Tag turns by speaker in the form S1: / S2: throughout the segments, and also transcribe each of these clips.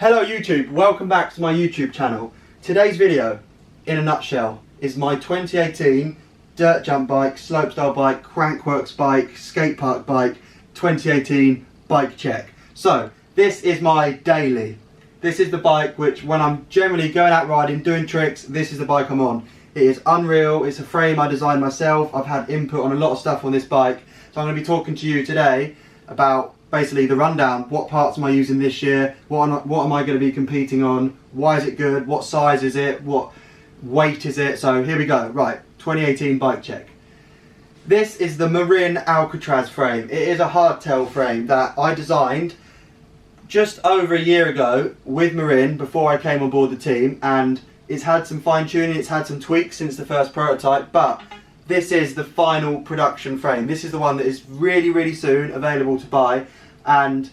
S1: Hello YouTube, welcome back to my YouTube channel. Today's video, in a nutshell, is my 2018 dirt jump bike, slopestyle bike, crankworks bike, skate park bike, 2018 bike check. So, this is my daily. This is the bike which, when I'm generally going out riding, doing tricks, this is the bike I'm on. It is unreal, it's a frame I designed myself, I've had input on a lot of stuff on this bike. So I'm going to be talking to you today about basically the rundown. What parts am I using this year? What am I going to be competing on? Why is it good? What size is it? What weight is it? So here we go. Right, 2018 bike check. This is the Marin Alcatraz frame. It is a hardtail frame that I designed just over a year ago with Marin before I came on board the team, and it's had some fine tuning, it's had some tweaks since the first prototype, but this is the final production frame. This is the one that is really soon available to buy, and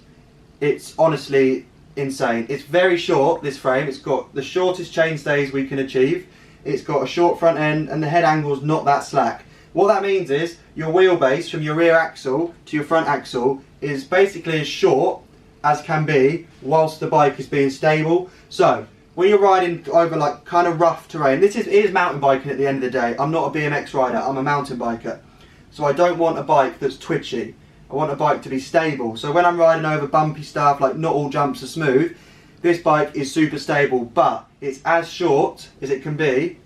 S1: it's honestly insane. It's very short, this frame. It's got the shortest chainstays we can achieve. It's got a short front end and the head angle's not that slack. What that means is your wheelbase from your rear axle to your front axle is basically as short as can be whilst the bike is being stable. So when you're riding over like kind of rough terrain, it is mountain biking at the end of the day. I'm not a BMX rider, I'm a mountain biker. So I don't want a bike that's twitchy. I want a bike to be stable. So when I'm riding over bumpy stuff, like not all jumps are smooth, this bike is super stable, but it's as short as it can be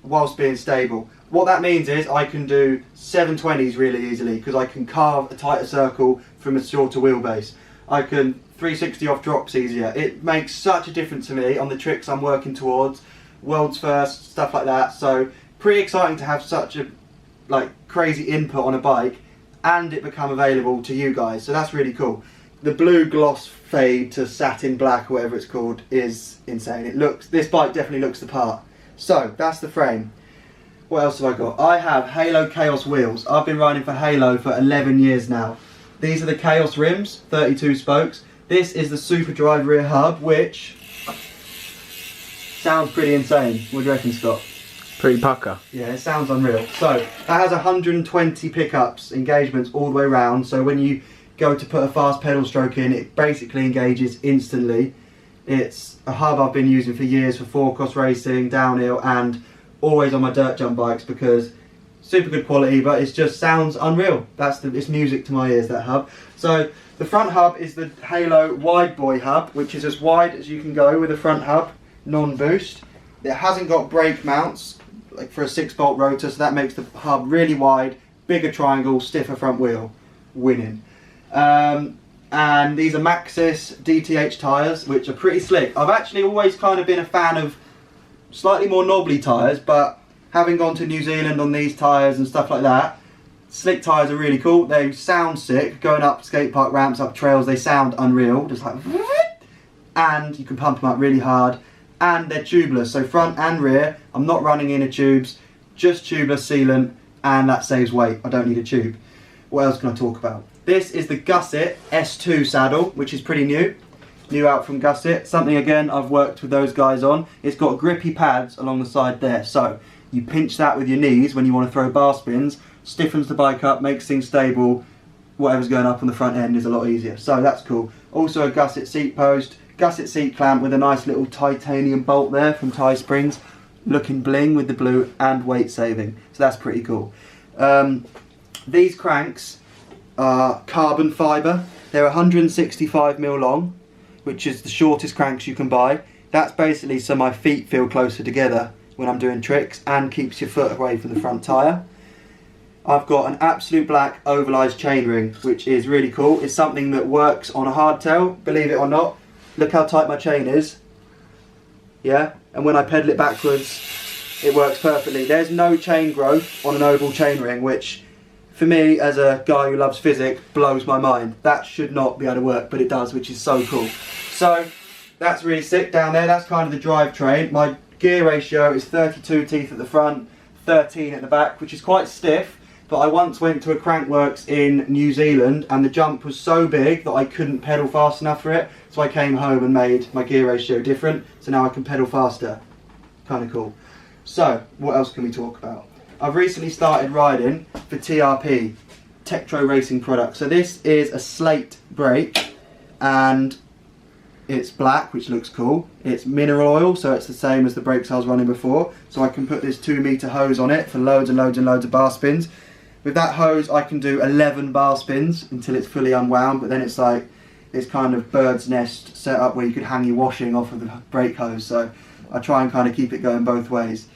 S1: whilst being stable. What that means is I can do 720s really easily because I can carve a tighter circle from a shorter wheelbase. I can 360 off drops easier. It makes such a difference to me on the tricks I'm working towards, world's first, stuff like that. So pretty exciting to have such a crazy input on a bike and it become available to you guys. So that's really cool. The blue gloss fade to satin black, or whatever it's called, is insane. This bike definitely looks the part. So that's the frame. What else have I got? I have Halo Chaos wheels. I've been riding for Halo for 11 years now. These are the Chaos rims, 32 spokes. This is the Superdrive Rear Hub, which sounds pretty insane. What do you reckon, Scott?
S2: Pretty pucker.
S1: Yeah, it sounds unreal. So that has 120 pickups, engagements all the way around. So when you go to put a fast pedal stroke in, it basically engages instantly. It's a hub I've been using for years for four-cross racing, downhill, and always on my dirt jump bikes because super good quality, but it just sounds unreal. It's music to my ears, that hub. So the front hub is the Halo Wide Boy hub, which is as wide as you can go with a front hub, non-boost. It hasn't got brake mounts, like for a 6-bolt rotor, so that makes the hub really wide, bigger triangle, stiffer front wheel, winning. And these are Maxxis DTH tyres, which are pretty slick. I've actually always kind of been a fan of slightly more knobbly tyres, but having gone to New Zealand on these tyres and stuff like that, slick tyres are really cool. They sound sick. Going up skate park ramps, up trails, they sound unreal. Just like, and you can pump them up really hard. And they're tubeless, so front and rear. I'm not running inner tubes, just tubeless sealant, and that saves weight. I don't need a tube. What else can I talk about? This is the Gusset S2 Saddle, which is pretty new out from Gusset. Something again I've worked with those guys on. It's got grippy pads along the side there, so you pinch that with your knees when you want to throw bar spins, stiffens the bike up, makes things stable. Whatever's going up on the front end is a lot easier, so that's cool. Also a Gusset seat post, Gusset seat clamp with a nice little titanium bolt there from Tie Springs, looking bling with the blue and weight saving, so that's pretty cool. These cranks are carbon fibre. They're 165mm long, which is the shortest cranks you can buy. That's basically so my feet feel closer together when I'm doing tricks and keeps your foot away from the front tyre. I've got an absolute black ovalised chainring, which is really cool. It's something that works on a hardtail, believe it or not. Look how tight my chain is. Yeah, and when I pedal it backwards, it works perfectly. There's no chain growth on an oval chainring, which for me, as a guy who loves physics, blows my mind. That should not be able to work, but it does, which is so cool. So that's really sick down there. That's kind of the drivetrain. My gear ratio is 32 teeth at the front, 13 at the back, which is quite stiff. But I once went to a crankworks in New Zealand and the jump was so big that I couldn't pedal fast enough for it. So I came home and made my gear ratio different. So now I can pedal faster. Kind of cool. So, what else can we talk about? I've recently started riding for TRP, Tektro Racing product. So this is a Slate Brake, and it's black, which looks cool. It's mineral oil, so it's the same as the brakes I was running before. So I can put this 2-meter hose on it for loads and loads and loads of bar spins. With that hose, I can do 11 bar spins until it's fully unwound, but then it's like this kind of bird's nest setup where you could hang your washing off of the brake hose. So I try and kind of keep it going both ways.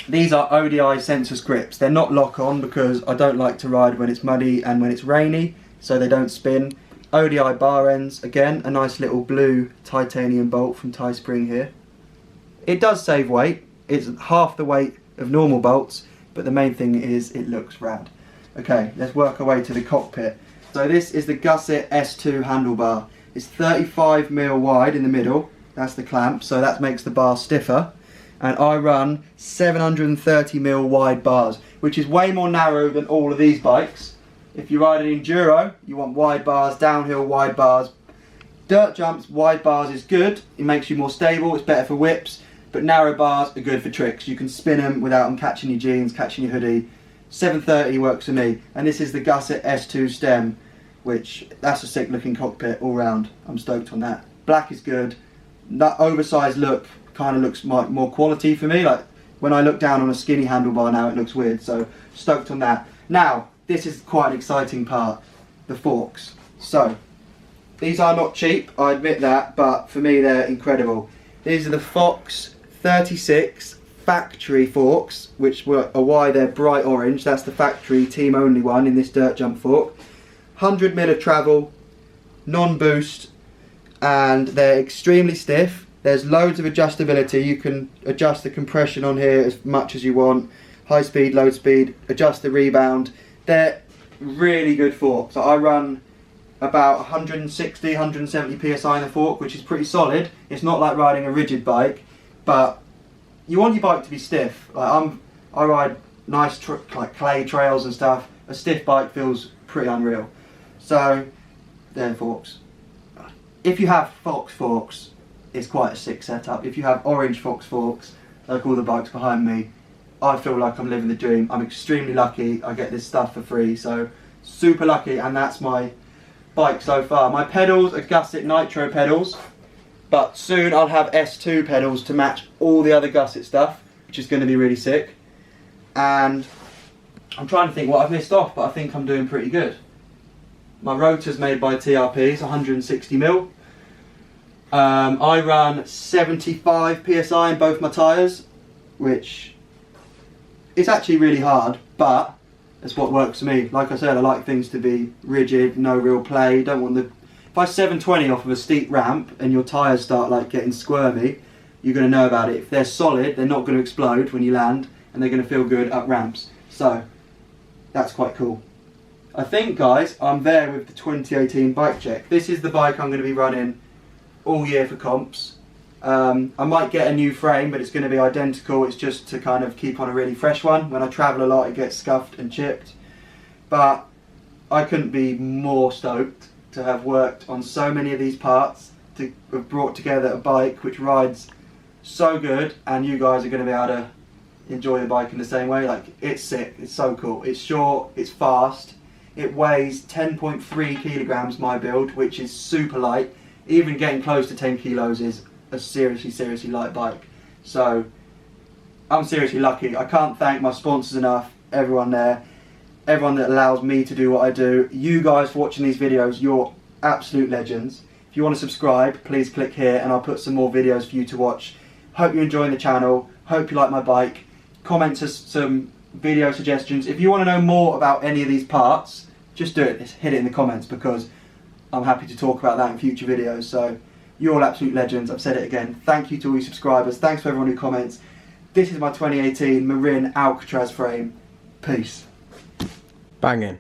S1: These are ODI sensor grips. They're not lock-on because I don't like to ride when it's muddy and when it's rainy, so they don't spin. ODI bar ends, again, a nice little blue titanium bolt from Tie Spring here. It does save weight. It's half the weight of normal bolts, but the main thing is it looks rad. Okay, let's work our way to the cockpit. So this is the Gusset S2 handlebar. It's 35mm wide in the middle. That's the clamp, so that makes the bar stiffer. And I run 730mm wide bars, which is way more narrow than all of these bikes. If you ride an enduro, you want wide bars, downhill wide bars. Dirt jumps, wide bars is good. It makes you more stable, it's better for whips. But narrow bars are good for tricks. You can spin them without them catching your jeans, catching your hoodie. 730 works for me. And this is the Gusset S2 stem, which that's a sick looking cockpit all round. I'm stoked on that. Black is good. That oversized look kind of looks more quality for me. Like when I look down on a skinny handlebar now, it looks weird. So stoked on that. Now, this is quite an exciting part, the forks. So these are not cheap, I admit that, but for me they're incredible. These are the Fox 36 factory forks, which are why they're bright orange. That's the factory team only one in this dirt jump fork. 100mm of travel, non-boost, and they're extremely stiff. There's loads of adjustability. You can adjust the compression on here as much as you want. High speed, low speed, adjust the rebound. They're really good forks. I run about 160, 170 psi in the fork, which is pretty solid. It's not like riding a rigid bike, but you want your bike to be stiff. Like I ride nice like clay trails and stuff. A stiff bike feels pretty unreal. So they're forks. If you have Fox forks, it's quite a sick setup. If you have orange Fox forks, like all the bikes behind me, I feel like I'm living the dream. I'm extremely lucky. I get this stuff for free, so super lucky, and that's my bike so far. My pedals are Gusset Nitro pedals, but soon I'll have S2 pedals to match all the other Gusset stuff, which is going to be really sick. And I'm trying to think what I've missed off, but I think I'm doing pretty good. My rotor's made by TRP, it's 160mm. I run 75 psi in both my tyres, which is actually really hard, but it's what works for me. Like I said, I like things to be rigid, no real play. Don't want if I 720 off of a steep ramp and your tyres start like getting squirmy, you're going to know about it. If they're solid, they're not going to explode when you land, and they're going to feel good up ramps. So that's quite cool. I think, guys, I'm there with the 2018 bike check. This is the bike I'm going to be running all year for comps. I might get a new frame, but it's going to be identical. It's just to kind of keep on a really fresh one. When I travel a lot, it gets scuffed and chipped. But I couldn't be more stoked to have worked on so many of these parts, to have brought together a bike which rides so good, and you guys are going to be able to enjoy the bike in the same way. Like, it's sick, it's so cool. It's short, it's fast. It weighs 10.3 kilograms, my build, which is super light. Even getting close to 10 kilos is a seriously light bike. So I'm seriously lucky. I can't thank my sponsors enough, everyone there, everyone that allows me to do what I do. You guys for watching these videos, you're absolute legends. If you want to subscribe, please click here and I'll put some more videos for you to watch. Hope you're enjoying the channel, hope you like my bike. Comment us some video suggestions. If you want to know more about any of these parts, just do it, just hit it in the comments, because I'm happy to talk about that in future videos. So you're all absolute legends. I've said it again. Thank you to all your subscribers. Thanks for everyone who comments. This is my 2018 Marin Alcatraz frame. Peace.
S2: Banging.